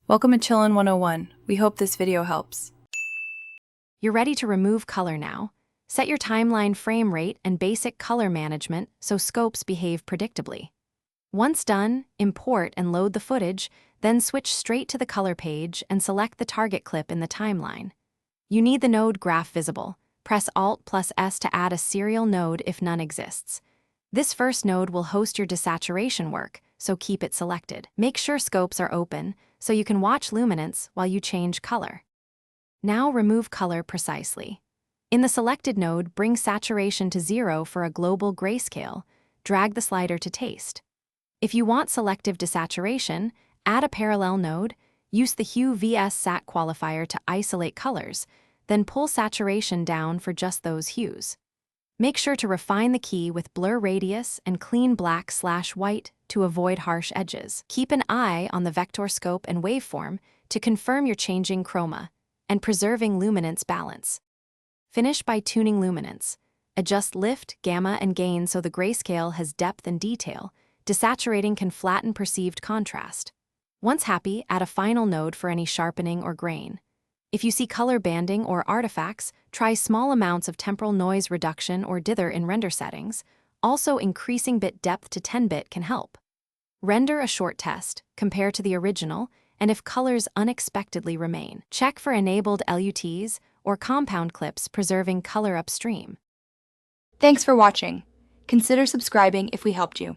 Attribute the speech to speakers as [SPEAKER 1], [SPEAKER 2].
[SPEAKER 1] Welcome to Chillin' 101. We hope this video helps.
[SPEAKER 2] You're ready to remove color now. Set your timeline frame rate and basic color management so scopes behave predictably. Once done, import and load the footage, then switch straight to the color page and select the target clip in the timeline. You need the node graph visible. Press Alt+S to add a serial node if none exists. This first node will host your desaturation work, so keep it selected. Make sure scopes are open so you can watch luminance while you change color. Now remove color precisely. In the selected node, bring saturation to 0 for a global grayscale. Drag the slider to taste. If you want selective desaturation, add a parallel node, use the Hue vs Sat qualifier to isolate colors, then pull saturation down for just those hues. Make sure to refine the key with blur radius and clean black/white to avoid harsh edges. Keep an eye on the vector scope and waveform to confirm you're changing chroma and preserving luminance balance. Finish by tuning luminance. Adjust lift, gamma, and gain so the grayscale has depth and detail. Desaturating can flatten perceived contrast. Once happy, add a final node for any sharpening or grain. If you see color banding or artifacts, try small amounts of temporal noise reduction or dither in render settings. Also, increasing bit depth to 10-bit can help. Render a short test, compare to the original, and if colors unexpectedly remain, check for enabled LUTs or compound clips preserving color upstream.
[SPEAKER 3] Thanks for watching. Consider subscribing if we helped you.